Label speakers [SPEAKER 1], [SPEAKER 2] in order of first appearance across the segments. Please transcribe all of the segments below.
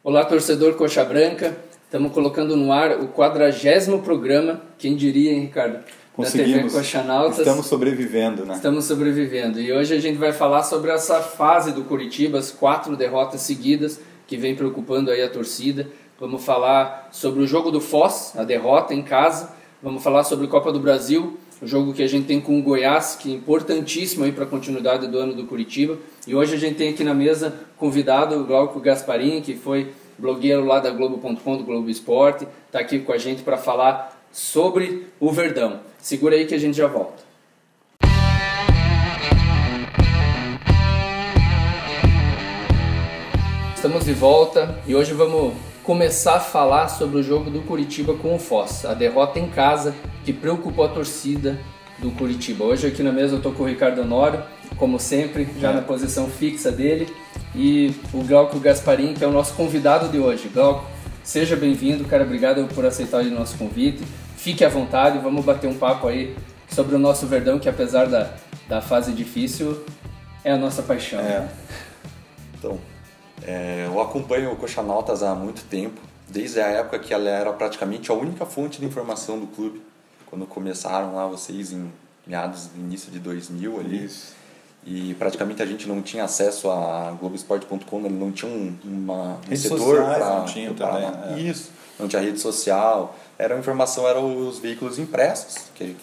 [SPEAKER 1] Olá, torcedor Coxa Branca. Estamos colocando no ar o 40º programa, quem diria, hein, Ricardo?
[SPEAKER 2] Conseguimos.
[SPEAKER 1] Da TV Coxanautas.
[SPEAKER 2] Estamos sobrevivendo, né?
[SPEAKER 1] Estamos sobrevivendo. E hoje a gente vai falar sobre essa fase do Curitiba, as 4 derrotas seguidas que vem preocupando aí a torcida. Vamos falar sobre o jogo do Foz, a derrota em casa. Vamos falar sobre a Copa do Brasil, o jogo que a gente tem com o Goiás, que é importantíssimo aí para a continuidade do ano do Curitiba. E hoje a gente tem aqui na mesa convidado o Glauco Gasparini, que foi blogueiro lá da Globo.com, do Globo Esporte, está aqui com a gente para falar sobre o Verdão. Segura aí que a gente já volta. Estamos de volta e hoje vamos começar a falar sobre o jogo do Curitiba com o Foz, a derrota em casa que preocupou a torcida do Curitiba. Hoje aqui na mesa eu estou com o Ricardo Honório, como sempre, já na posição fixa dele, e o Glauco Gasparini, que é o nosso convidado de hoje. Glauco, seja bem-vindo, cara, obrigado por aceitar o nosso convite. Fique à vontade, vamos bater um papo aí sobre o nosso Verdão, que apesar da fase difícil, é a nossa paixão.
[SPEAKER 3] Então, eu acompanho o Coxanautas há muito tempo, desde a época que ela era praticamente a única fonte de informação do clube, quando começaram lá vocês em meados do início de 2000 ali. Isso. E praticamente a gente não tinha acesso a Globoesporte.com, ele não tinha um setor para...
[SPEAKER 2] Não tinha também.
[SPEAKER 3] Isso, não tinha rede social, eram os veículos impressos, que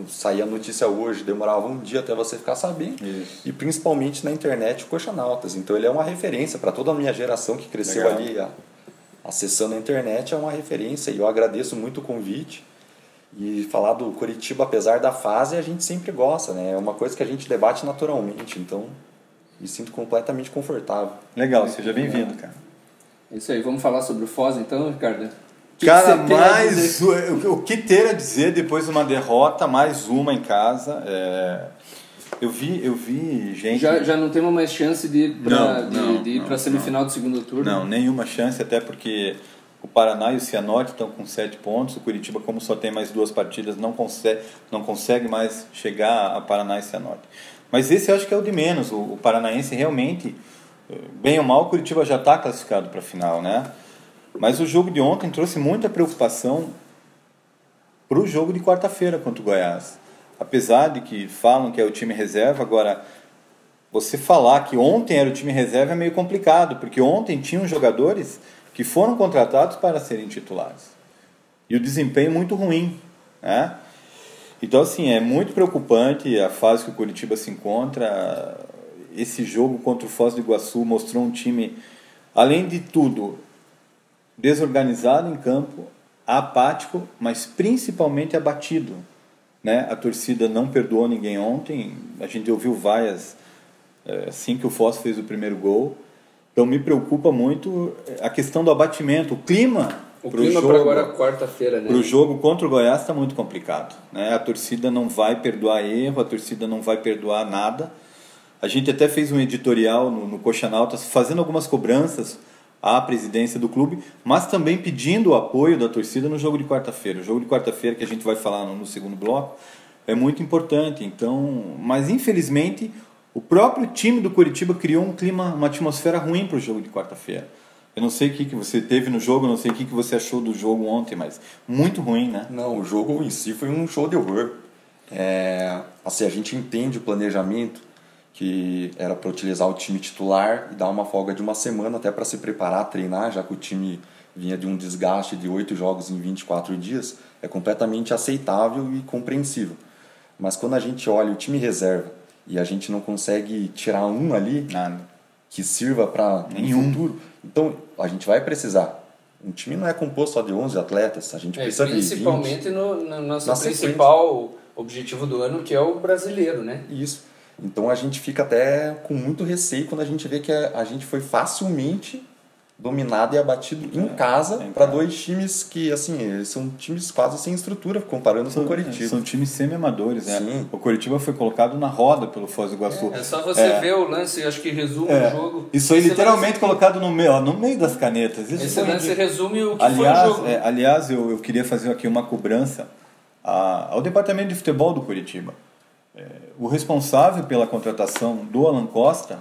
[SPEAKER 3] saía a notícia hoje, demorava um dia até você ficar sabendo. Isso. E principalmente na internet o Coxanautas. Então ele é uma referência para toda a minha geração que cresceu ali acessando a internet, é uma referência. E eu agradeço muito o convite. E falar do Curitiba, apesar da fase, a gente sempre gosta, né? É uma coisa que a gente debate naturalmente, então me sinto completamente confortável.
[SPEAKER 2] Legal, seja bem-vindo, cara.
[SPEAKER 1] Isso aí, vamos falar sobre o Foz então, Ricardo?
[SPEAKER 2] Cara, o que ter a dizer depois de uma derrota, mais uma em casa? Eu vi gente...
[SPEAKER 1] Já não temos mais chance de ir para a semifinal do segundo turno?
[SPEAKER 2] Não, nenhuma chance, até porque o Paraná e o Cianorte estão com 7 pontos. O Curitiba, como só tem mais 2 partidas, não consegue mais chegar a Paraná e Cianorte. Mas esse eu acho que é o de menos. O paranaense realmente, bem ou mal, o Curitiba já está classificado para a final, né? Mas o jogo de ontem trouxe muita preocupação para o jogo de quarta-feira contra o Goiás. Apesar de que falam que é o time reserva, agora, você falar que ontem era o time reserva é meio complicado, porque ontem tinham jogadores que foram contratados para serem titulares. E o desempenho muito ruim, né? Então, assim, é muito preocupante a fase que o Curitiba se encontra. Esse jogo contra o Foz do Iguaçu mostrou um time, além de tudo, desorganizado em campo, apático, mas principalmente abatido, né? A torcida não perdoou ninguém ontem. A gente ouviu vaias assim que o Foz fez o primeiro gol. Então me preocupa muito a questão do abatimento, o clima.
[SPEAKER 1] O clima para agora quarta-feira, né?
[SPEAKER 2] Para o jogo contra o Goiás está muito complicado, né? A torcida não vai perdoar erro, a torcida não vai perdoar nada. A gente até fez um editorial no Coxanautas fazendo algumas cobranças à presidência do clube, mas também pedindo o apoio da torcida no jogo de quarta-feira. O jogo de quarta-feira, que a gente vai falar no segundo bloco, é muito importante. Então, mas infelizmente o próprio time do Curitiba criou um clima, uma atmosfera ruim para o jogo de quarta-feira. Eu não sei o que você teve no jogo, não sei o que você achou do jogo ontem, mas muito ruim, né?
[SPEAKER 3] Não, o jogo em si foi um show de horror. Assim, a gente entende o planejamento, que era para utilizar o time titular e dar uma folga de uma semana até para se preparar, treinar, já que o time vinha de um desgaste de 8 jogos em 24 dias, é completamente aceitável e compreensível. Mas quando a gente olha o time reserva e a gente não consegue tirar um ali, que sirva para nenhum futuro, então a gente vai precisar. Um time não é composto só de 11 atletas, a gente precisa de 20.
[SPEAKER 1] Principalmente no nosso principal objetivo do ano, que é o brasileiro, né?
[SPEAKER 3] Isso. Então a gente fica até com muito receio quando a gente vê que a gente foi facilmente dominado e abatido em casa para 2 times que, assim, eles são times quase sem estrutura comparando com o Curitiba.
[SPEAKER 2] São times semi-amadores, né? Sim. O Curitiba foi colocado na roda pelo Foz do Iguaçu.
[SPEAKER 1] É só você ver o lance, acho que resume o jogo.
[SPEAKER 2] Isso foi literalmente colocado no meio das canetas.
[SPEAKER 1] Esse lance resume o que foi o jogo.
[SPEAKER 2] Aliás, eu queria fazer aqui uma cobrança ao departamento de futebol do Curitiba. O responsável pela contratação do Alan Costa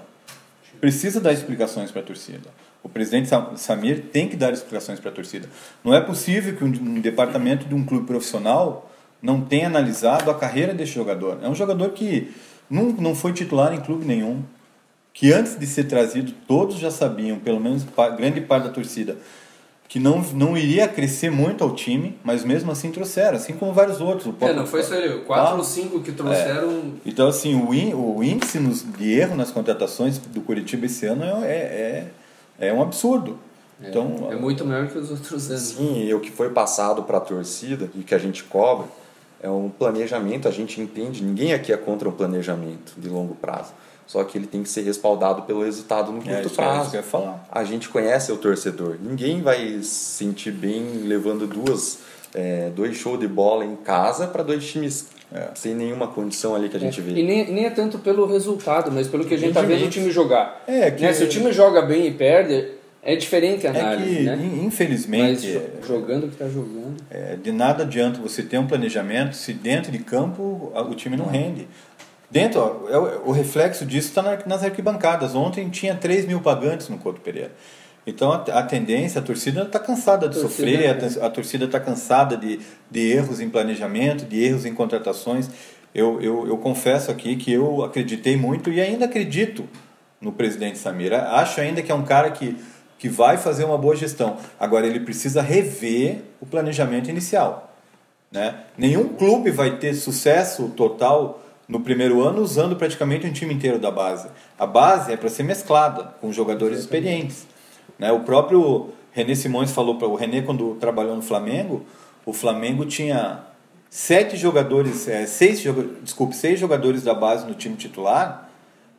[SPEAKER 2] precisa dar explicações para a torcida. O presidente Samir tem que dar explicações para a torcida. Não é possível que um departamento de um clube profissional não tenha analisado a carreira desse jogador. É um jogador que não foi titular em clube nenhum, que antes de ser trazido todos já sabiam, pelo menos grande parte da torcida, que não iria crescer muito ao time, mas mesmo assim trouxeram, assim como vários outros.
[SPEAKER 1] Não foi só ele, 4 ou 5 que trouxeram.
[SPEAKER 2] Então, assim, o índice de erro nas contratações do Coritiba esse ano é um absurdo. Então,
[SPEAKER 1] é muito maior que os outros anos.
[SPEAKER 3] Sim, e o que foi passado para a torcida e que a gente cobra é um planejamento, a gente entende, ninguém aqui é contra um planejamento de longo prazo. Só que ele tem que ser respaldado pelo resultado no curto prazo.
[SPEAKER 2] Isso que eu ia falar.
[SPEAKER 3] A gente conhece o torcedor. Ninguém vai se sentir bem levando dois shows de bola em casa para 2 times sem nenhuma condição ali que a gente vê.
[SPEAKER 1] E nem é tanto pelo resultado, mas pelo que a gente está vendo o time jogar. Se o time joga bem e perde, é diferente a análise.
[SPEAKER 2] Infelizmente...
[SPEAKER 1] Mas jogando o que está jogando...
[SPEAKER 2] de nada adianta você ter um planejamento se dentro de campo o time não rende. O reflexo disso está nas arquibancadas. Ontem tinha 3 mil pagantes no Couto Pereira. Então a tendência, a torcida está cansada de sofrer, a torcida está cansada de erros em planejamento, de erros em contratações. Eu confesso aqui que eu acreditei muito e ainda acredito no presidente Samir. Acho ainda que é um cara que vai fazer uma boa gestão. Agora ele precisa rever o planejamento inicial, né? Nenhum clube vai ter sucesso total no primeiro ano usando praticamente um time inteiro da base. A base é para ser mesclada com jogadores experientes, né? O próprio René Simões falou para o René quando trabalhou no Flamengo, o Flamengo tinha 6 jogadores da base no time titular,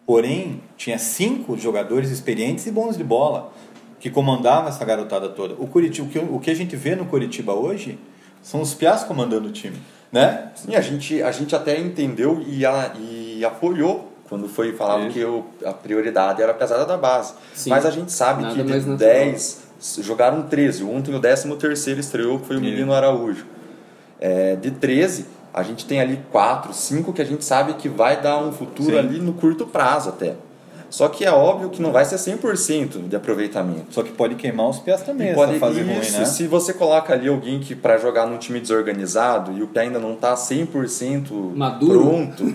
[SPEAKER 2] porém tinha 5 jogadores experientes e bons de bola que comandavam essa garotada toda. O que a gente vê no Coritiba hoje são os piás comandando o time, né?
[SPEAKER 3] Sim, a gente até entendeu e apoiou quando foi falado que a prioridade era a pesada da base. Sim. Mas a gente sabe que de 10 jogaram 13. Ontem o 13º estreou, que foi o menino Araújo. De 13, a gente tem ali 4, 5 que a gente sabe que vai dar um futuro ali no curto prazo até. Só que é óbvio que não vai ser 100% de aproveitamento.
[SPEAKER 2] Só que pode queimar os pés também, essa fase ruim, né?
[SPEAKER 3] Se você coloca ali alguém que para jogar num time desorganizado e o pé ainda não está 100%
[SPEAKER 1] maduro,
[SPEAKER 3] pronto,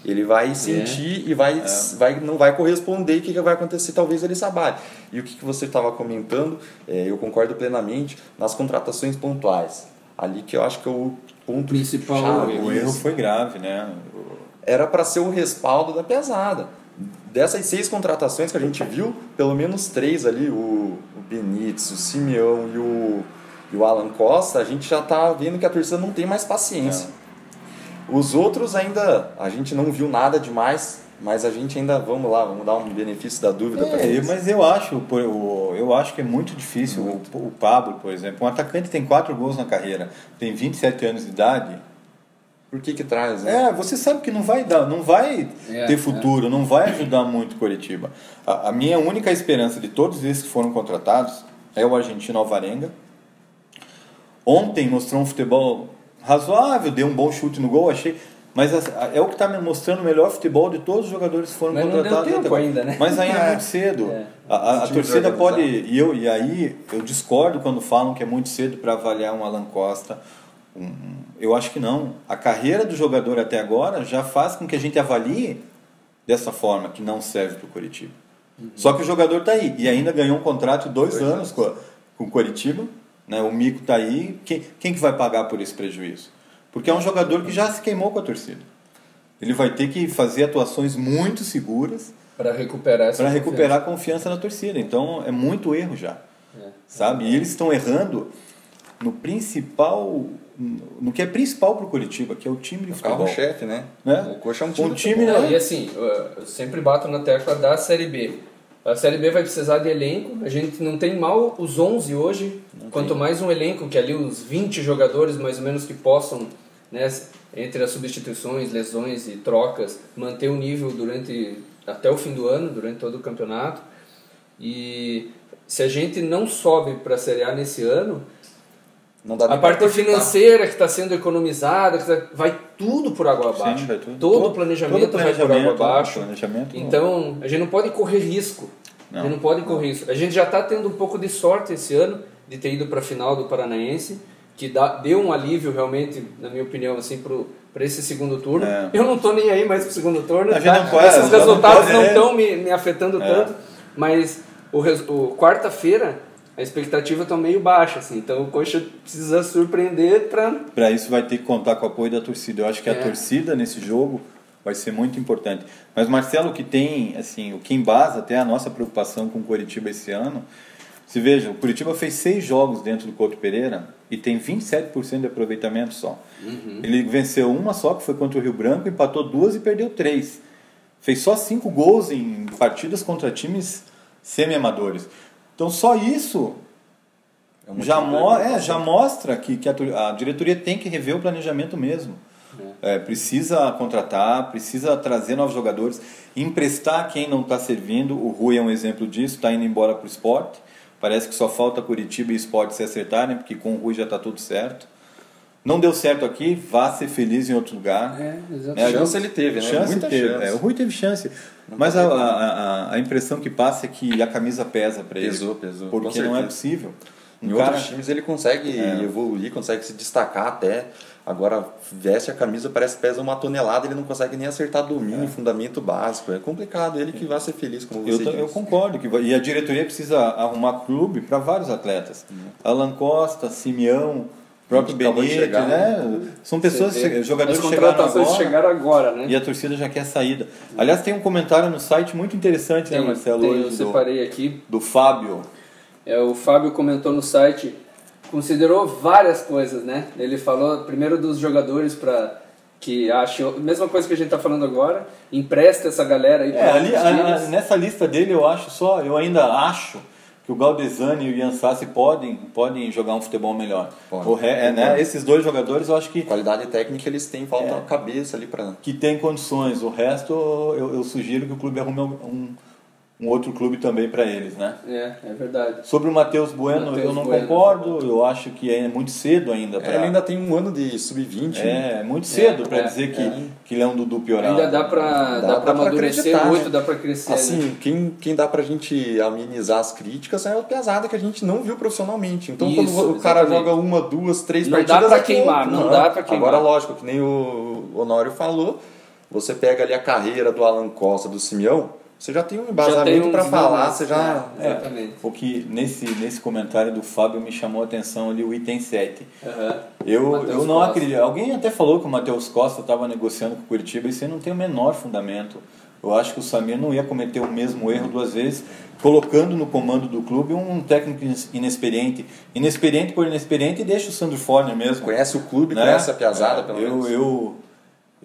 [SPEAKER 3] ele vai sentir e não vai corresponder. E o que vai acontecer? Talvez ele se abale. E o que você estava comentando, eu concordo plenamente nas contratações pontuais. Ali que eu acho que é o ponto
[SPEAKER 1] principal.
[SPEAKER 3] Chave.
[SPEAKER 2] O erro foi grave, né?
[SPEAKER 3] Era para ser o respaldo da pesada. Dessas 6 contratações que a gente viu, pelo menos 3 ali, o Benítez, o Simeão e o Alan Costa, a gente já está vendo que a torcida não tem mais paciência. Os outros ainda, a gente não viu nada demais, mas a gente ainda, vamos dar um benefício da dúvida para eles.
[SPEAKER 2] Mas eu acho que é muito difícil. O Pablo, por exemplo, um atacante tem 4 gols na carreira, tem 27 anos de idade.
[SPEAKER 3] Por que traz, né?
[SPEAKER 2] Você sabe que não vai ter futuro, não vai ajudar muito o Coritiba. A minha única esperança de todos esses que foram contratados é o argentino Alvarenga. Ontem mostrou um futebol razoável, deu um bom chute no gol, achei. Mas é o que está me mostrando o melhor futebol de todos os jogadores que foram contratados.
[SPEAKER 1] Não deu tempo ainda, né?
[SPEAKER 2] Mas ainda é muito cedo. A torcida pode... E aí eu discordo quando falam que é muito cedo para avaliar um Alan Costa. Eu acho que não. A carreira do jogador até agora já faz com que a gente avalie dessa forma, que não serve para o Coritiba. Só que o jogador está aí e ainda ganhou um contrato de 2 anos com o Coritiba, né? O mico está aí. Quem que vai pagar por esse prejuízo? Porque é um jogador que já se queimou com a torcida. Ele vai ter que fazer atuações muito seguras
[SPEAKER 1] para recuperar
[SPEAKER 2] a confiança na torcida. Então é muito erro já, sabe? E eles estão errando no que é principal para o Coritiba, que é o time de futebol.
[SPEAKER 3] Carro-chefe, né?
[SPEAKER 2] O
[SPEAKER 3] Coxa é um time
[SPEAKER 2] de futebol.
[SPEAKER 1] E assim, eu sempre bato na tecla da Série B. A Série B vai precisar de elenco. A gente não tem mal os 11 hoje, quanto mais um elenco, que ali os 20 jogadores mais ou menos que possam, né, entre as substituições, lesões e trocas, manter o nível até o fim do ano, durante todo o campeonato. E se a gente não sobe para a Série A nesse ano, a parte financeira que está sendo economizada, vai tudo por água abaixo. Todo o planejamento vai por água abaixo. Então, a gente não pode correr risco A gente não pode correr isso. A gente já está tendo um pouco de sorte esse ano de ter ido para a final do Paranaense, que deu um alívio realmente, na minha opinião, assim, para esse segundo turno. Eu não estou nem aí mais para o segundo turno. Esses resultados não estão me afetando tanto, mas o quarta-feira a expectativa está meio baixa, assim, então o Coxa precisa surpreender
[SPEAKER 2] para isso vai ter que contar com o apoio da torcida. Eu acho que a torcida nesse jogo vai ser muito importante. Mas Marcelo, o que tem, assim, o que embasa até a nossa preocupação com o Coritiba esse ano, se veja, o Coritiba fez 6 jogos dentro do Couto Pereira e tem 27% de aproveitamento só. Ele venceu uma só, que foi contra o Rio Branco, empatou 2 e perdeu 3. Fez só 5 gols em partidas contra times semi-amadores. Então só isso já mostra que a diretoria tem que rever o planejamento mesmo. Precisa contratar, precisa trazer novos jogadores, emprestar quem não está servindo. O Rui é um exemplo disso, está indo embora para o Sport. Parece que só falta Coritiba e Sport se acertarem, porque com o Rui já está tudo certo. Não deu certo aqui, vá ser feliz em outro lugar.
[SPEAKER 3] Chance ele teve, né? Muita chance.
[SPEAKER 2] O Rui teve chance. Mas a impressão que passa é que a camisa pesa para ele.
[SPEAKER 3] Pesou.
[SPEAKER 2] Porque não é possível.
[SPEAKER 3] Em outros times ele consegue evoluir, consegue se destacar até. Agora veste a camisa, parece que pesa 1 tonelada, ele não consegue nem acertar domínio, fundamento básico. É complicado, ele que vai ser feliz, como você disse.
[SPEAKER 2] Eu concordo. E a diretoria precisa arrumar clube para vários atletas. Alan Costa, Simeão, próprio Benítez, né? São pessoas, jogadores que
[SPEAKER 1] chegaram agora, né?
[SPEAKER 2] E a torcida já quer saída. Aliás, tem um comentário no site muito interessante, né, Marcelo?
[SPEAKER 1] Eu separei aqui.
[SPEAKER 2] Do Fábio.
[SPEAKER 1] O Fábio comentou no site, considerou várias coisas, né? Ele falou primeiro dos jogadores que acham, mesma coisa que a gente está falando agora, empresta essa galera aí.
[SPEAKER 2] Nessa lista dele eu ainda acho que o Galdesani e o Ian Sassi podem jogar um futebol melhor. Esses 2 jogadores eu acho que...
[SPEAKER 3] Qualidade técnica eles têm, falta cabeça ali para...
[SPEAKER 2] Que tem condições, o resto eu sugiro que o clube arrume um outro clube também para eles, né?
[SPEAKER 1] É verdade.
[SPEAKER 2] Sobre o Matheus Bueno, eu não concordo, eu acho que é muito cedo ainda.
[SPEAKER 3] Ele ainda tem 1 ano de sub-20.
[SPEAKER 2] É muito cedo para dizer que ele é um Dudu piorado.
[SPEAKER 1] Ainda dá para amadurecer muito, dá para crescer.
[SPEAKER 3] Assim,
[SPEAKER 1] né?
[SPEAKER 3] quem dá pra gente amenizar as críticas é o Piazada, que a gente não viu profissionalmente. Então
[SPEAKER 1] Isso,
[SPEAKER 3] quando o cara joga 1, 2, 3 partidas...
[SPEAKER 1] Não dá pra queimar, não dá pra queimar.
[SPEAKER 3] Agora, lógico, que nem o Honório falou, você pega ali a carreira do Alan Costa, do Simeão, você já tem um embasamento para falar, você já...
[SPEAKER 1] Exatamente.
[SPEAKER 2] O que nesse comentário do Fábio me chamou a atenção ali, o item 7. Eu não acredito. Alguém até falou que o Matheus Costa estava negociando com o Curitiba, isso aí não tem o menor fundamento. Eu acho que o Samir não ia cometer o mesmo erro 2 vezes, colocando no comando do clube um técnico inexperiente. Inexperiente por inexperiente, deixa o Sandro Forner mesmo.
[SPEAKER 3] Conhece o clube, conhece a Piazada, pelo menos.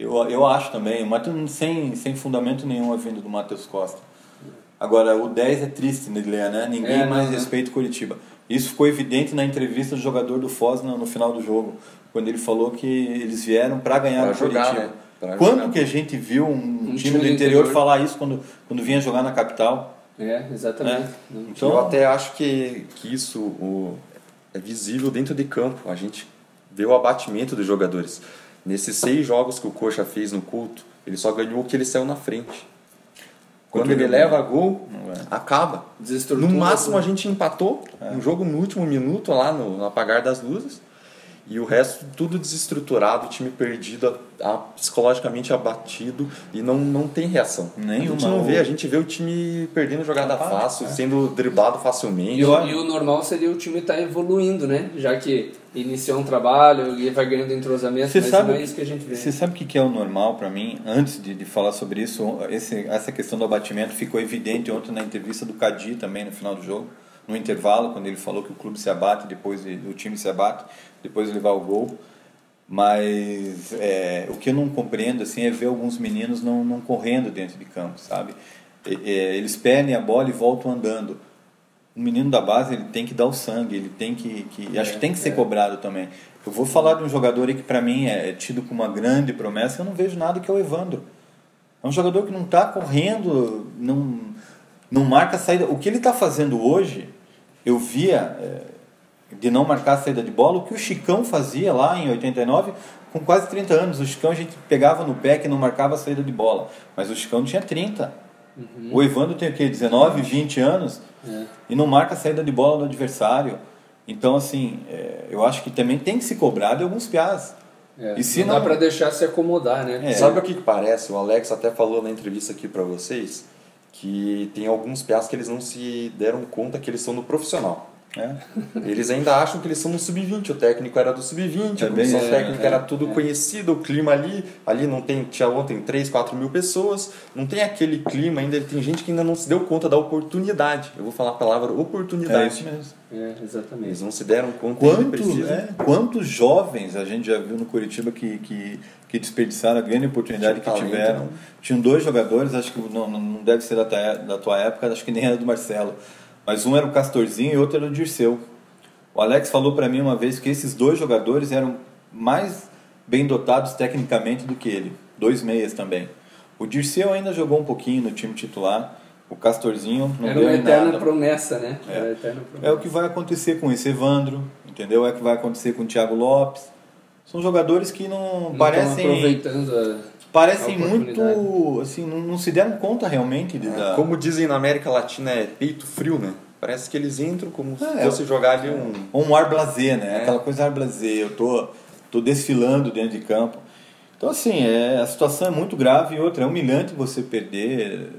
[SPEAKER 2] Eu acho também, o Matheus sem fundamento nenhum é vindo do Matheus Costa. Agora, o 10 é triste, né? Ninguém mais respeita o Coritiba. Isso ficou evidente na entrevista do jogador do Foz no final do jogo, quando ele falou que eles vieram para ganhar o Coritiba. Quando que a gente viu um time do interior falar isso quando vinha jogar na capital?
[SPEAKER 1] Exatamente.
[SPEAKER 3] Então, eu até acho que isso é visível dentro de campo. A gente vê o abatimento dos jogadores. Nesses 6 jogos que o Coxa fez no Culto, ele só ganhou o que ele saiu na frente. Quando ele leva gol, acaba. No máximo a gente empatou um jogo no último minuto, lá no apagar das luzes. E o resto tudo desestruturado, o time perdido, psicologicamente abatido e não tem reação. A gente vê o time perdendo jogada fácil, sendo driblado facilmente.
[SPEAKER 1] E o normal seria o time estar evoluindo, né? Já que iniciou um trabalho e vai ganhando entrosamento, não é isso que a gente vê.
[SPEAKER 2] Você sabe o que é o normal para mim? Antes de falar sobre isso, essa questão do abatimento ficou evidente ontem na entrevista do Cadi também no final do jogo. No intervalo, quando ele falou que o clube se abate, depois o time se abate, depois de levar o gol. Mas o que eu não compreendo assim, é ver alguns meninos não correndo dentro de campo, sabe? Eles perdem a bola e voltam andando. O menino da base ele tem que dar o sangue, ele tem acho que tem que ser cobrado também. Eu vou falar de um jogador aí que para mim é tido como uma grande promessa, eu não vejo nada, que é o Evandro. É um jogador que não está correndo, não marca a saída. O que ele está fazendo hoje, eu via de não marcar a saída de bola, o que o Chicão fazia lá em 89, com quase 30 anos. O Chicão a gente pegava no pé que não marcava a saída de bola, mas o Chicão tinha 30. O Evandro tem o quê? 19, 20 anos e não marca a saída de bola do adversário. Então, assim, eu acho que também tem que se cobrar de alguns piás.
[SPEAKER 1] E se não dá para deixar se acomodar, né?
[SPEAKER 3] Sabe o que parece? O Alex até falou na entrevista aqui para vocês que tem alguns piás que eles não se deram conta que eles são no profissional. Eles ainda acham que eles são no sub-20, o técnico era do sub-20, a comissão técnica era tudo conhecido, o clima ali não tem, tinha ontem 3, 4 mil pessoas, não tem aquele clima ainda, tem gente que ainda não se deu conta da oportunidade, eu vou falar a palavra oportunidade.
[SPEAKER 2] É isso mesmo.
[SPEAKER 1] Exatamente.
[SPEAKER 3] Eles não se deram conta.
[SPEAKER 2] Quantos jovens a gente já viu no Curitiba que desperdiçaram a grande oportunidade que tiveram. Tinham 2 jogadores, acho que não deve ser da tua época, acho que nem era do Marcelo. Mas um era o Castorzinho e outro era o Dirceu. O Alex falou para mim uma vez que esses 2 jogadores eram mais bem dotados tecnicamente do que ele. 2 meias também. O Dirceu ainda jogou um pouquinho no time titular. O Castorzinho não
[SPEAKER 1] era
[SPEAKER 2] deu
[SPEAKER 1] uma eterna
[SPEAKER 2] nada.
[SPEAKER 1] Promessa, né?
[SPEAKER 2] É o que vai acontecer com esse Evandro, entendeu? É o que vai acontecer com o Thiago Lopes. São jogadores que não parecem...
[SPEAKER 1] aproveitando
[SPEAKER 2] parecem muito, assim, não se deram conta realmente
[SPEAKER 3] como dizem na América Latina, é peito frio, né? Parece que eles entram como se fosse jogar ali
[SPEAKER 2] um ar blasé, né? Aquela coisa ar blasé, eu tô desfilando dentro de campo. Então, assim, a situação é muito grave e outra, é humilhante você perder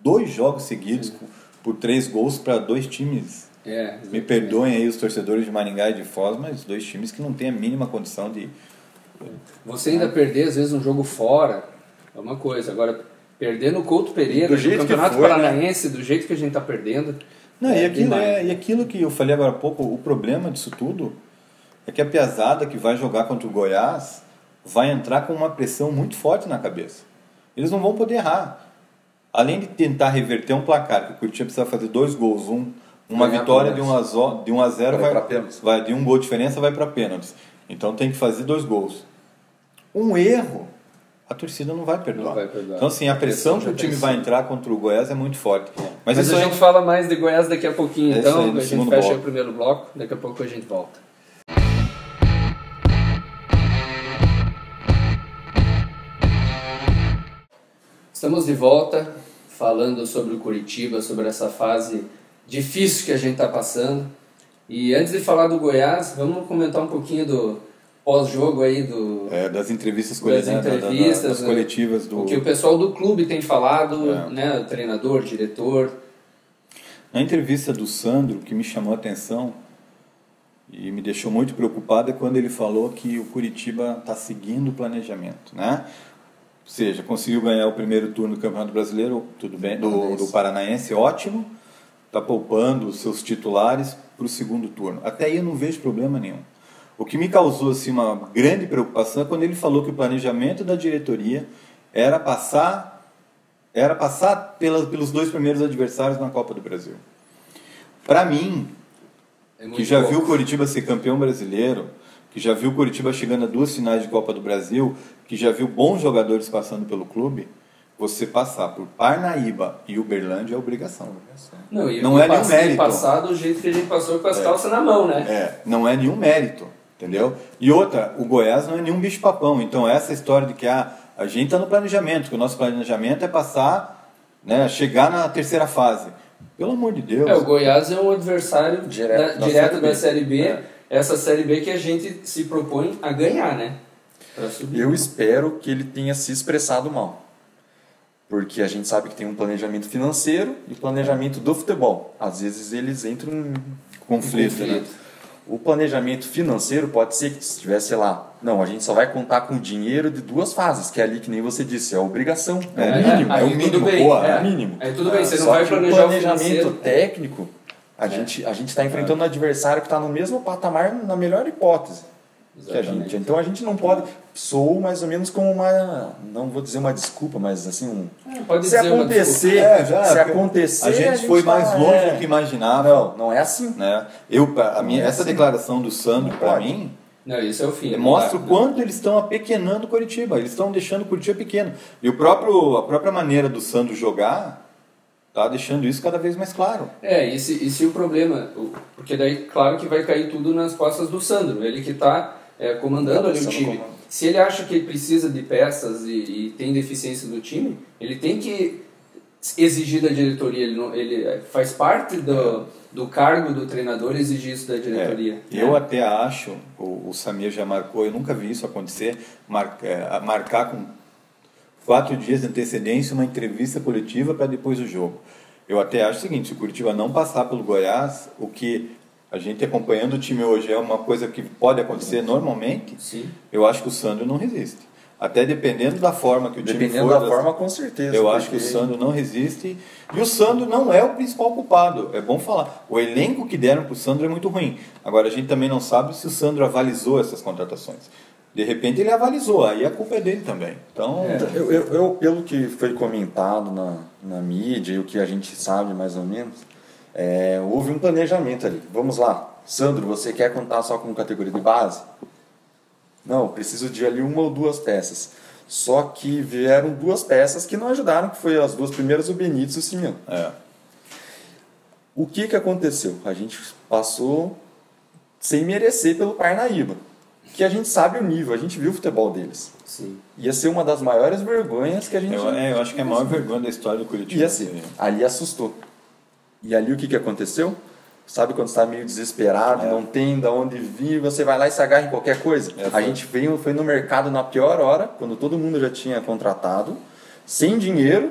[SPEAKER 2] 2 jogos seguidos por 3 gols para 2 times. Me perdoem aí os torcedores de Maringá e de Foz, mas 2 times que não têm a mínima condição de...
[SPEAKER 1] Você ainda perder, às vezes, um jogo fora é uma coisa. Agora, perder no Couto Pereira, no Campeonato Paranaense, do jeito que a gente está perdendo...
[SPEAKER 2] E aquilo que eu falei agora há pouco, o problema disso tudo é que a piazada que vai jogar contra o Goiás vai entrar com uma pressão muito forte na cabeça. Eles não vão poder errar. Além de tentar reverter um placar, que o Curitiba precisa fazer 2 gols, uma vitória de 1 a 0 vai de 1 gol de diferença vai para pênaltis. Então tem que fazer 2 gols. Um erro, a torcida não vai perdoar. Então, assim, a pressão que o time vai entrar contra o Goiás é muito forte.
[SPEAKER 1] Mas a gente fala mais de Goiás daqui a pouquinho, então. A gente fecha o primeiro bloco, daqui a pouco a gente volta. Estamos de volta, falando sobre o Curitiba, sobre essa fase difícil que a gente está passando. E antes de falar do Goiás, vamos comentar um pouquinho do pós-jogo aí
[SPEAKER 2] das entrevistas
[SPEAKER 1] das
[SPEAKER 2] coletivas
[SPEAKER 1] o que o pessoal do clube tem falado, né, o treinador, diretor.
[SPEAKER 2] Na entrevista do Sandro, que me chamou a atenção e me deixou muito preocupado é quando ele falou que o Curitiba está seguindo o planejamento, né? Ou seja, conseguiu ganhar o primeiro turno do Campeonato Brasileiro, tudo bem, do Paranaense, ótimo, está poupando os seus titulares para o segundo turno. Até aí eu não vejo problema nenhum. O que me causou assim, uma grande preocupação é quando ele falou que o planejamento da diretoria era passar pelos 2 primeiros adversários na Copa do Brasil. Para mim, que já viu o Curitiba ser campeão brasileiro, que já viu o Curitiba chegando a 2 finais de Copa do Brasil, que já viu bons jogadores passando pelo clube, você passar por Parnaíba e Uberlândia é obrigação.
[SPEAKER 1] Não é
[SPEAKER 2] nenhum mérito.
[SPEAKER 1] Passar do jeito que a gente passou com as calças na mão, né?
[SPEAKER 2] Não é nenhum mérito. Entendeu? E outra, o Goiás não é nenhum bicho-papão. Então, essa história de que a gente está no planejamento, que o nosso planejamento é passar, né, chegar na 3ª fase. Pelo amor de Deus.
[SPEAKER 1] O Goiás é um adversário direto da Série B. Essa Série B que a gente se propõe a ganhar, né?
[SPEAKER 3] Eu espero que ele tenha se expressado mal. Porque a gente sabe que tem um planejamento financeiro e planejamento do futebol. Às vezes eles entram em conflito. Né? O planejamento financeiro pode ser que se tivesse, sei lá, não, a gente só vai contar com o dinheiro de 2 fases, que é ali que nem você disse, é a obrigação, é o mínimo.
[SPEAKER 1] É o mínimo,
[SPEAKER 3] é o mínimo.
[SPEAKER 1] Aí tudo bem, você não vai planejar o
[SPEAKER 3] planejamento técnico, a gente está enfrentando um adversário que está no mesmo patamar, na melhor hipótese. Que a gente. Então a gente não pode... Sou mais ou menos como uma... Não vou dizer uma desculpa, mas assim... se acontecer... se acontecer...
[SPEAKER 2] A gente foi mais longe do que imaginava.
[SPEAKER 3] Não é assim.
[SPEAKER 2] Né? Essa declaração do Sandro, para mim...
[SPEAKER 1] Não, isso é o fim.
[SPEAKER 2] Mostra o quanto eles estão apequenando o Curitiba. Eles estão deixando o Curitiba pequeno. E a própria maneira do Sandro jogar está deixando isso cada vez mais claro.
[SPEAKER 1] E se o problema... Porque daí, claro que vai cair tudo nas costas do Sandro. Ele que está comandando ali o time. Se ele acha que ele precisa de peças e tem deficiência do time, ele tem que exigir da diretoria? Ele faz parte do cargo do treinador exigir isso da diretoria?
[SPEAKER 2] Eu até acho, o Samir já marcou, eu nunca vi isso acontecer, marcar com 4 dias de antecedência uma entrevista coletiva para depois do jogo. Eu até acho o seguinte, se o Curitiba não passar pelo Goiás, o que a gente acompanhando o time hoje é uma coisa que pode acontecer normalmente,
[SPEAKER 1] Sim.
[SPEAKER 2] Eu acho que o Sandro não resiste. Até dependendo da forma que o time for.
[SPEAKER 3] Dependendo da forma, com certeza.
[SPEAKER 2] Eu acho que o Sandro não resiste. E o Sandro não é o principal culpado. É bom falar. O elenco que deram para o Sandro é muito ruim. Agora, a gente também não sabe se o Sandro avalizou essas contratações. De repente ele avalizou, aí a culpa é dele também. Então,
[SPEAKER 3] pelo que foi comentado na mídia e o que a gente sabe mais ou menos, houve um planejamento ali. Vamos lá, Sandro, você quer contar só com categoria de base? Não, preciso de ali 1 ou 2 peças. Só que vieram 2 peças que não ajudaram, que foi as 2 primeiras, o Benítez e o Simeone. O que aconteceu? A gente passou sem merecer pelo Parnaíba, que a gente sabe o nível, a gente viu o futebol deles.
[SPEAKER 1] Sim.
[SPEAKER 3] Ia ser uma das maiores vergonhas que a gente...
[SPEAKER 2] Eu acho que é a maior vergonha da história do Curitiba.
[SPEAKER 3] E assim, ali assustou. E ali o que aconteceu? Sabe quando você está meio desesperado, não tem de onde vir, você vai lá e se agarra em qualquer coisa? A gente foi no mercado na pior hora, quando todo mundo já tinha contratado, sem dinheiro,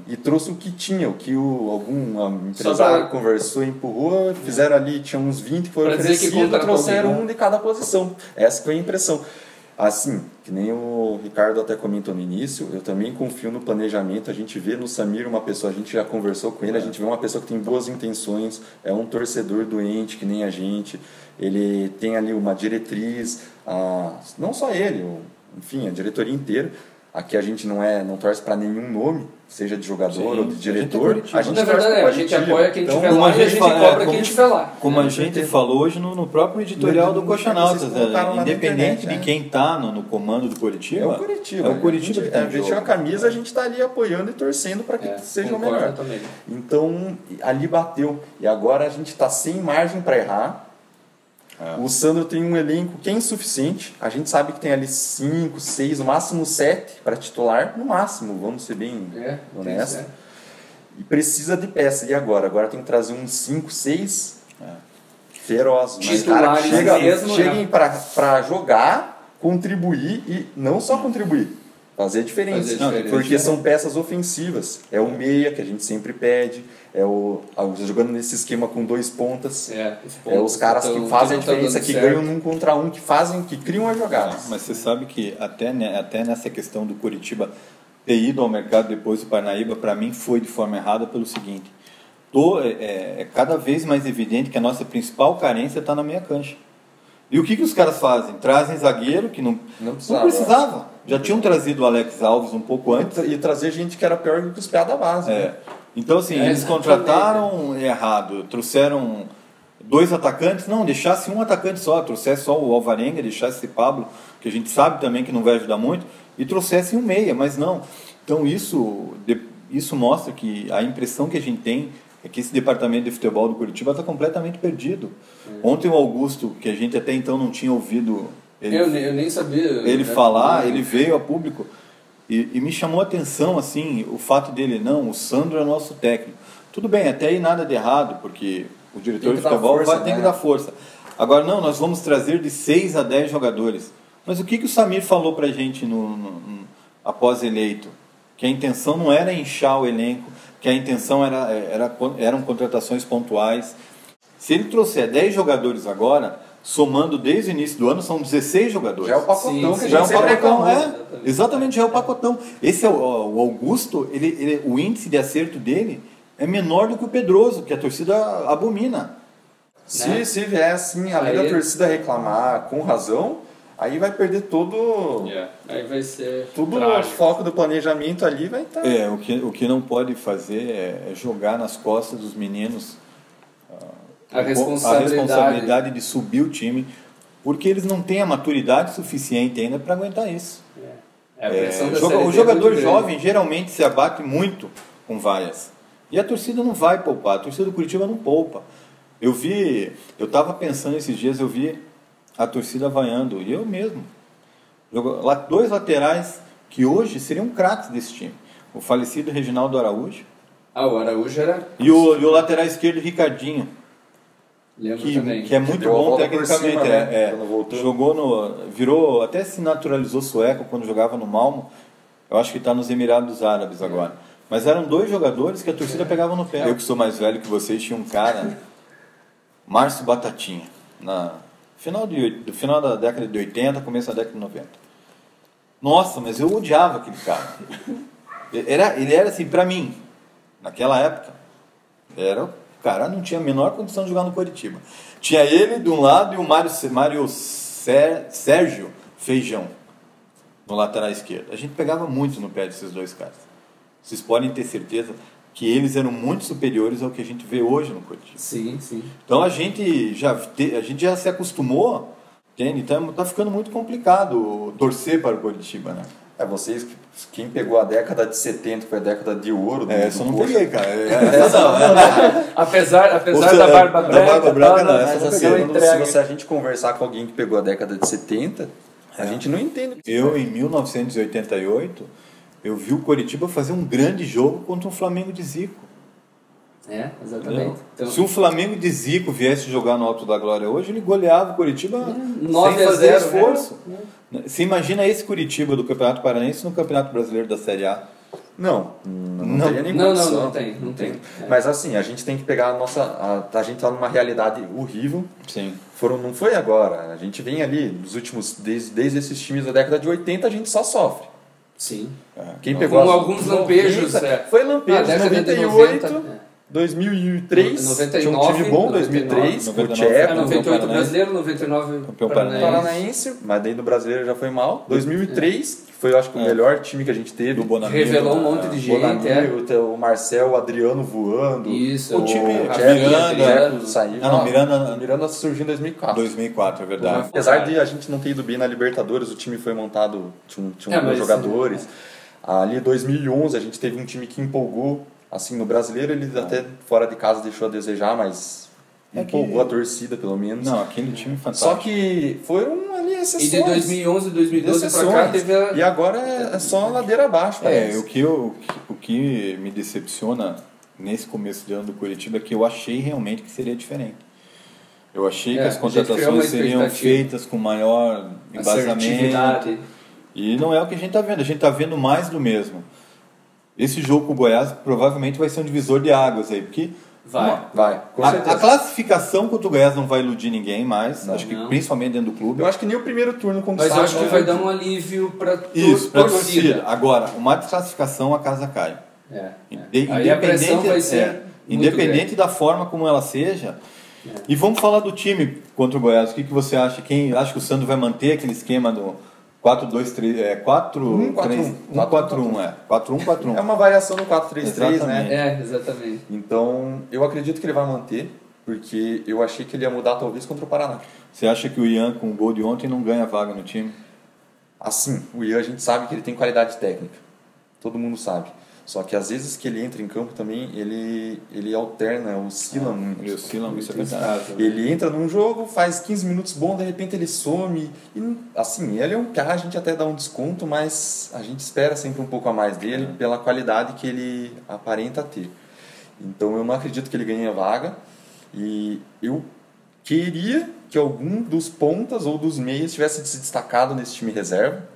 [SPEAKER 3] e trouxe o que tinha, o que algum empresário conversou, empurrou, fizeram ali, tinha uns 20 que foram oferecidos, trouxeram um de cada posição. Essa foi a impressão. Assim, que nem o Ricardo até comentou no início, eu também confio no planejamento. A gente vê no Samir uma pessoa, a gente já conversou com ele, a gente vê uma pessoa que tem boas intenções, é um torcedor doente que nem a gente, ele tem ali uma diretriz, não só ele, enfim, a diretoria inteira. Aqui a gente não torce para nenhum nome, seja de jogador ou de diretor. A gente
[SPEAKER 1] a gente apoia quem estiver lá e a gente cobra quem estiver lá.
[SPEAKER 2] Como a gente falou hoje no próprio editorial do Coxanautas, independente de quem está no comando do Curitiba.
[SPEAKER 3] É o Curitiba.
[SPEAKER 2] É o Curitiba que
[SPEAKER 3] a gente tem uma camisa, a gente está ali apoiando e torcendo para que seja o melhor.
[SPEAKER 1] Também.
[SPEAKER 3] Então, ali bateu. E agora a gente está sem margem para errar. O Sandro tem um elenco que é insuficiente. A gente sabe que tem ali 5, 6, no máximo 7 para titular. No máximo, vamos ser bem honestos. E precisa de peça. E agora? Agora tem que trazer uns 5, 6 ferozes.
[SPEAKER 1] Titulares
[SPEAKER 3] cheguem para jogar, contribuir e não só contribuir. Fazer diferença. Porque são peças ofensivas. É o meia que a gente sempre pede. Jogando nesse esquema com 2 pontas. Os caras que fazem a diferença, que ganham 1 contra 1, que criam as jogadas.
[SPEAKER 2] Mas você sabe que até nessa questão do Curitiba ter ido ao mercado depois do Parnaíba, para mim foi de forma errada pelo seguinte: é cada vez mais evidente que a nossa principal carência está na meia cancha. E o que os caras fazem? Trazem zagueiro que não precisava. Já tinham trazido o Alex Alves um pouco antes.
[SPEAKER 3] E trazer gente que era pior que os pés da base.
[SPEAKER 2] Então, assim, eles contrataram errado, trouxeram 2 atacantes, não, deixasse um atacante só, trouxesse só o Alvarenga, deixasse o Pablo, que a gente sabe também que não vai ajudar muito, e trouxesse um meia, mas não. Então, isso mostra que a impressão que a gente tem é que esse departamento de futebol do Curitiba está completamente perdido. Ontem o Augusto, que a gente até então não tinha ouvido
[SPEAKER 1] eu nem sabia
[SPEAKER 2] ele falar, ele veio a público. E me chamou a atenção, assim, o fato dele, o Sandro é nosso técnico. Tudo bem, até aí nada de errado, porque o diretor de futebol tem que dar força. Agora, não, nós vamos trazer de 6 a 10 jogadores. Mas o que o Samir falou pra gente após eleito? Que a intenção não era inchar o elenco, que a intenção eram contratações pontuais. Se ele trouxer 10 jogadores agora, somando desde o início do ano, são 16 jogadores.
[SPEAKER 3] Já é o pacotão que a gente
[SPEAKER 2] já é um pacotão, exatamente, já é o pacotão. Esse o Augusto, o índice de acerto dele é menor do que o Pedroso, que a torcida abomina.
[SPEAKER 3] Se vier assim, além da torcida reclamar com razão, aí vai perder todo...
[SPEAKER 1] Aí vai ser
[SPEAKER 3] tudo o foco do planejamento ali vai estar...
[SPEAKER 2] O que não pode fazer é jogar nas costas dos meninos a responsabilidade de subir o time, porque eles não têm a maturidade suficiente ainda para aguentar isso. O jogador jovem geralmente se abate muito com vaias. E a torcida não vai poupar, a torcida do Curitiba não poupa. Eu estava pensando esses dias, eu vi a torcida vaiando, e eu mesmo. 2 laterais que hoje seriam craques desse time. O falecido Reginaldo Araújo
[SPEAKER 1] O Araújo era...
[SPEAKER 2] E o lateral esquerdo, Ricardinho.
[SPEAKER 1] Lembro também.
[SPEAKER 2] Que é muito
[SPEAKER 3] Deu a
[SPEAKER 2] bom
[SPEAKER 3] volta por
[SPEAKER 2] tecnicamente.
[SPEAKER 3] cima, né? Quando voltou.
[SPEAKER 2] Virou, até se naturalizou sueco quando jogava no Malmo. Eu acho que está nos Emirados Árabes agora. Mas eram 2 jogadores que a torcida pegava no pé. Eu que sou mais velho que vocês, tinha um cara, Márcio Batatinha, do final da década de 80, começo da década de 90. Nossa, mas eu odiava aquele cara. Ele era assim, pra mim, naquela época, o cara não tinha a menor condição de jogar no Coritiba. Tinha ele de um lado e o Mário Sérgio Feijão no lateral esquerdo. A gente pegava muito no pé desses 2 caras. Vocês podem ter certeza que eles eram muito superiores ao que a gente vê hoje no Coritiba.
[SPEAKER 1] Sim, sim.
[SPEAKER 2] Então a gente já se acostumou, entende? Então tá ficando muito complicado torcer para o Coritiba, né?
[SPEAKER 3] Vocês, quem pegou a década de 70, que foi a década de ouro...
[SPEAKER 2] Essa eu não peguei, cara.
[SPEAKER 1] Apesar da barba branca...
[SPEAKER 3] Mas assim, se a gente conversar com alguém que pegou a década de 70, a gente não entende.
[SPEAKER 2] Eu, em 1988, eu vi o Coritiba fazer um grande jogo contra um Flamengo de Zico.
[SPEAKER 1] Exatamente. Então,
[SPEAKER 2] se um Flamengo de Zico viesse jogar no Alto da Glória hoje, ele goleava o Coritiba
[SPEAKER 1] 9
[SPEAKER 2] sem
[SPEAKER 1] a
[SPEAKER 2] fazer
[SPEAKER 1] 0,
[SPEAKER 2] esforço. Você imagina esse Curitiba do Campeonato Paranaense no Campeonato Brasileiro da Série A?
[SPEAKER 3] Não teria nem condição.
[SPEAKER 1] Não tem.
[SPEAKER 3] Mas assim, a gente tem que pegar a nossa... A gente tá numa realidade horrível.
[SPEAKER 2] Sim.
[SPEAKER 3] Não foi agora. A gente vem ali, nos últimos... Desde esses times da década de 80, a gente só sofre.
[SPEAKER 1] Sim.
[SPEAKER 3] Quem pegou
[SPEAKER 1] com alguns lampejos.
[SPEAKER 3] Foi lampejo, 98... 2003,
[SPEAKER 1] 99,
[SPEAKER 3] tinha um time bom, 2003, o Tcheco,
[SPEAKER 1] 98 brasileiro, 99
[SPEAKER 2] campeão
[SPEAKER 3] paranaense, mas daí no brasileiro já foi mal. 2003, que foi, eu acho que o melhor time que a gente teve.
[SPEAKER 2] Do Bonamiro,
[SPEAKER 1] revelou um monte de gente.
[SPEAKER 3] O Marcel, o Adriano voando.
[SPEAKER 1] Isso,
[SPEAKER 3] o time
[SPEAKER 2] Miranda
[SPEAKER 3] saiu. Miranda surgiu em 2004.
[SPEAKER 2] 2004, é verdade.
[SPEAKER 3] Apesar de a gente não ter ido bem na Libertadores, o time foi montado, tinha bons jogadores. Ali em 2011 a gente teve um time que empolgou. Assim, no brasileiro ele até fora de casa deixou a desejar, mas empolgou a torcida pelo menos.
[SPEAKER 2] Não, aquele time fantástico.
[SPEAKER 3] Só que foram ali exceções.
[SPEAKER 1] E de 2011 2012 pra cá teve
[SPEAKER 3] E agora é só ladeira abaixo.
[SPEAKER 2] O que me decepciona nesse começo de ano do Coritiba é que eu achei realmente que seria diferente. Eu achei que as contratações seriam feitas com maior embasamento. E não é o que a gente está vendo. A gente está vendo mais do mesmo. Esse jogo com o Goiás provavelmente vai ser um divisor de águas aí, porque
[SPEAKER 3] vai, com certeza.
[SPEAKER 2] A classificação contra o Goiás não vai iludir ninguém mais, acho que principalmente dentro do clube.
[SPEAKER 3] Eu acho que nem o primeiro turno conquistado.
[SPEAKER 1] Mas eu acho que vai dar um alívio para
[SPEAKER 2] torcida. Agora, uma desclassificação a casa cai.
[SPEAKER 1] Aí a pressão vai ser
[SPEAKER 2] independente da forma como ela seja. E vamos falar do time contra o Goiás. O que você acha? Quem acha que o Sandro vai manter aquele esquema do 4-2-3, 4-1-4-1, 4-1-4-1.
[SPEAKER 3] É uma variação do 4-3-3, né?
[SPEAKER 1] Exatamente.
[SPEAKER 3] Então, eu acredito que ele vai manter, porque eu achei que ele ia mudar talvez contra o Paraná.
[SPEAKER 2] Você acha que o Ian, com o gol de ontem, não ganha vaga no time?
[SPEAKER 3] Assim, o Ian a gente sabe que ele tem qualidade técnica. Todo mundo sabe. Só que às vezes que ele entra em campo também, ele alterna, oscila muito.
[SPEAKER 2] Ele oscila muito, isso é verdade.
[SPEAKER 3] Ele entra num jogo, faz 15 minutos bom, de repente ele some. E, assim, ele é um cara, a gente até dá um desconto, mas a gente espera sempre um pouco a mais dele pela qualidade que ele aparenta ter. Então eu não acredito que ele ganhe a vaga. E eu queria que algum dos pontas ou dos meias tivesse se destacado nesse time reserva.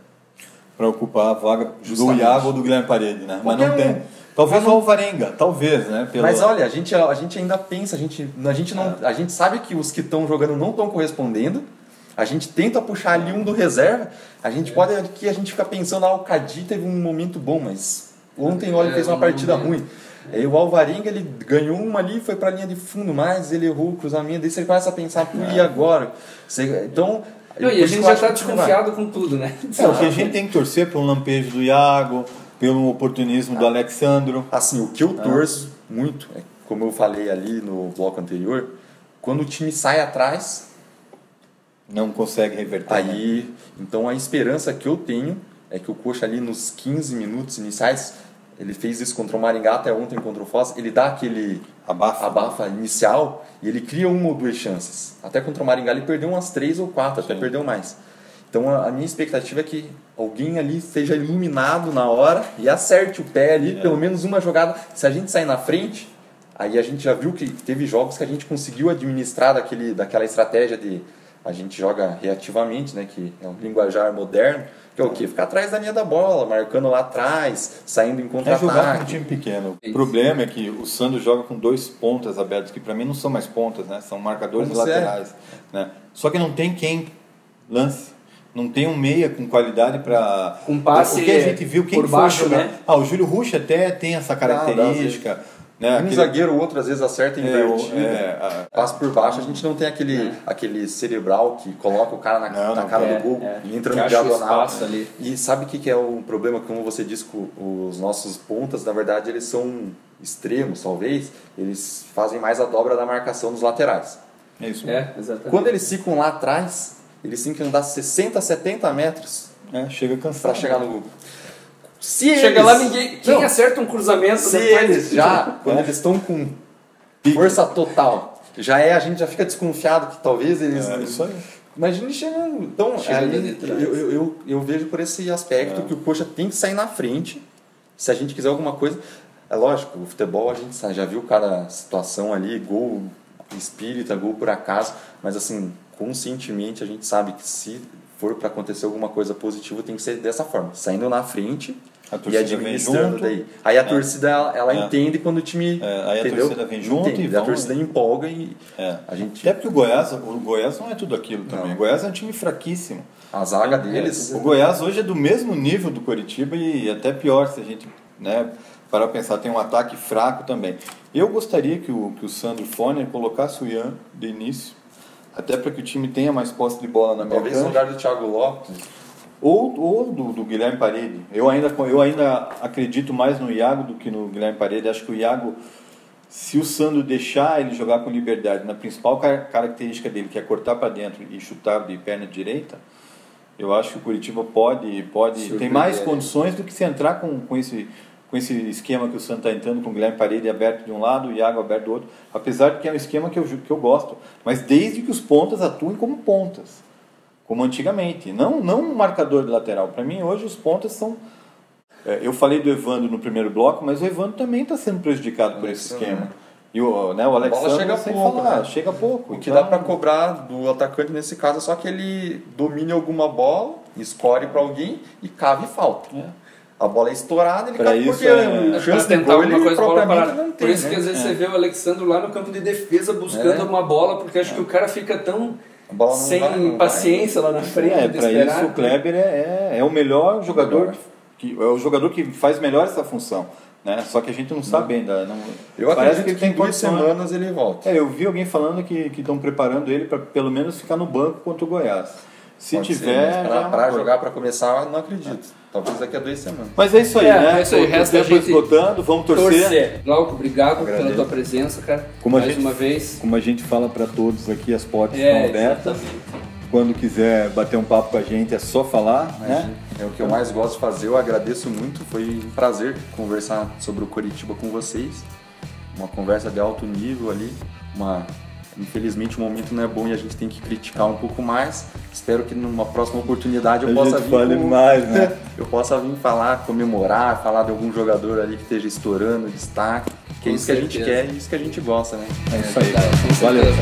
[SPEAKER 2] Para ocupar a vaga do Iago ou do Guilherme Paredes, né? Mas não tem. Talvez o Alvarenga, talvez, né?
[SPEAKER 3] Mas olha, a gente ainda pensa, a gente sabe que os que estão jogando não estão correspondendo. A gente tenta puxar ali um do reserva. A gente pode aqui, a gente fica pensando, o Cadi teve um momento bom, mas ontem ele fez uma partida ruim. Aí o Alvarenga, ele ganhou uma ali, foi para a linha de fundo, mas ele errou o cruzamento, daí você começa a pensar, e agora? Então,
[SPEAKER 1] e a gente já está desconfiado com tudo, né?
[SPEAKER 2] O que a gente tem que torcer por um lampejo do Iago, pelo oportunismo do Alexandro.
[SPEAKER 3] Assim, o que eu torço muito, como eu falei ali no bloco anterior, quando o time sai atrás...
[SPEAKER 2] Não consegue reverter.
[SPEAKER 3] Aí, então a esperança que eu tenho é que o Coxa ali nos 15 minutos iniciais, ele fez isso contra o Maringá até ontem contra o Foz, ele dá aquele abafa inicial e ele cria uma ou duas chances. Até contra o Maringá ele perdeu umas 3 ou 4, até perdeu mais. Então a minha expectativa é que alguém ali seja iluminado na hora e acerte o pé ali, pelo menos uma jogada. Se a gente sair na frente, aí a gente já viu que teve jogos que a gente conseguiu administrar daquela estratégia de a gente joga reativamente, né, que é um linguajar moderno, que é o quê? Ficar atrás da linha da bola, marcando lá atrás, saindo em
[SPEAKER 2] É jogar com um
[SPEAKER 3] contra-ataque.
[SPEAKER 2] time pequeno. O problema é que o Santos joga com 2 pontas abertos, que para mim não são mais pontas, né? São marcadores
[SPEAKER 3] Como
[SPEAKER 2] laterais. Né? Só que não tem quem lance. Não tem um meia com qualidade para...
[SPEAKER 1] Com passe
[SPEAKER 2] o que a gente viu, quem
[SPEAKER 1] por
[SPEAKER 2] foi
[SPEAKER 1] baixo,
[SPEAKER 2] jogar?
[SPEAKER 1] né?
[SPEAKER 2] O Júlio Rush até tem essa característica. Né?
[SPEAKER 3] Um zagueiro, o outro às vezes acerta invertido. Passa por baixo, a gente não tem aquele cerebral que coloca o cara na cara do gol e entra no diagonal.
[SPEAKER 1] Ali.
[SPEAKER 3] E sabe o que é o problema? Como você disse, os nossos pontas, na verdade, eles são extremos, talvez. Eles fazem mais a dobra da marcação dos laterais.
[SPEAKER 2] É isso.
[SPEAKER 1] Exatamente.
[SPEAKER 3] Quando eles ficam lá atrás, eles têm que andar 60, 70 metros
[SPEAKER 2] Chega cansado.
[SPEAKER 3] para chegar no gol.
[SPEAKER 1] Chega lá, quem acerta um cruzamento
[SPEAKER 3] Se
[SPEAKER 1] depois
[SPEAKER 3] eles quando eles estão com força total, a gente já fica desconfiado que talvez eles...
[SPEAKER 2] Isso aí.
[SPEAKER 3] Imagina chegando. Então, eu vejo por esse aspecto que o Coxa tem que sair na frente. Se a gente quiser alguma coisa... É lógico, o futebol a gente já viu cada situação ali, gol espírita, gol por acaso, mas assim, conscientemente a gente sabe que se for para acontecer alguma coisa positiva tem que ser dessa forma, saindo na frente e administrando daí. Aí a torcida ela entende quando o time
[SPEAKER 2] aí a torcida vem junto
[SPEAKER 3] entende, a torcida empolga e a gente...
[SPEAKER 2] Até porque o Goiás não é tudo aquilo também. O Goiás é um time fraquíssimo.
[SPEAKER 3] A zaga deles...
[SPEAKER 2] O Goiás hoje é do mesmo nível do Coritiba e até pior se a gente parar para pensar, tem um ataque fraco também. Eu gostaria que o Sandro Foner colocasse o Ian de início, até para que o time tenha mais posse de bola na minha
[SPEAKER 3] talvez no lugar do Thiago Lopes
[SPEAKER 2] ou do Guilherme Parede. Eu ainda acredito mais no Iago do que no Guilherme Parede. Acho que o Iago, se o Sandro deixar ele jogar com liberdade na principal característica dele, que é cortar para dentro e chutar de perna direita, eu acho que o Coritiba pode tem mais condições do que se entrar com esse esquema que o Santos está entrando, com o Guilherme Parede aberto de um lado, o Iago aberto do outro, apesar de que é um esquema que eu gosto, mas desde que os pontas atuem como pontas, como antigamente, não um marcador de lateral. Para mim hoje os pontas são... eu falei do Evandro no primeiro bloco, mas o Evandro também está sendo prejudicado por esse esquema. E o Alexandre chega pouco.
[SPEAKER 3] O que dá para cobrar do atacante nesse caso é só que ele domine alguma bola, escore para alguém e cave e falta. A bola é estourada, ele cai porque
[SPEAKER 1] a chance de tentar alguma coisa
[SPEAKER 3] propriamente não tem.
[SPEAKER 1] Por isso que às vezes você vê o Alexandre lá no campo de defesa buscando uma bola, porque acho que o cara fica tão sem paciência lá na frente.
[SPEAKER 2] Para isso o Kleber é o melhor jogador, é o jogador que faz melhor essa função. Né? Só que a gente não sabe ainda.
[SPEAKER 3] Eu acredito que em 2 semanas ele volta.
[SPEAKER 2] Eu vi alguém falando que estão preparando ele para pelo menos ficar no banco contra o Goiás. Se tiver...
[SPEAKER 3] Para jogar, para começar, não acredito. Talvez daqui a 2 semanas.
[SPEAKER 2] Mas é isso aí, né?
[SPEAKER 1] É isso aí. O resto da gente
[SPEAKER 2] esgotando, vamos torcer.
[SPEAKER 1] Glauco, obrigado pela tua presença, cara. Mais uma vez.
[SPEAKER 2] Como a gente fala para todos aqui, as portas estão abertas.
[SPEAKER 1] Exatamente.
[SPEAKER 2] Quando quiser bater um papo com a gente, é só falar. Né?
[SPEAKER 3] É o que eu mais gosto de fazer. Eu agradeço muito. Foi um prazer conversar sobre o Coritiba com vocês. Uma conversa de alto nível ali. Infelizmente o momento não é bom e a gente tem que criticar um pouco mais. Espero que numa próxima oportunidade eu possa vir
[SPEAKER 2] mais, né?
[SPEAKER 3] eu possa vir falar, comemorar, falar de algum jogador ali que esteja estourando, destaque. Que é isso que a gente quer e isso que a gente gosta, né?
[SPEAKER 2] É isso aí. Valeu.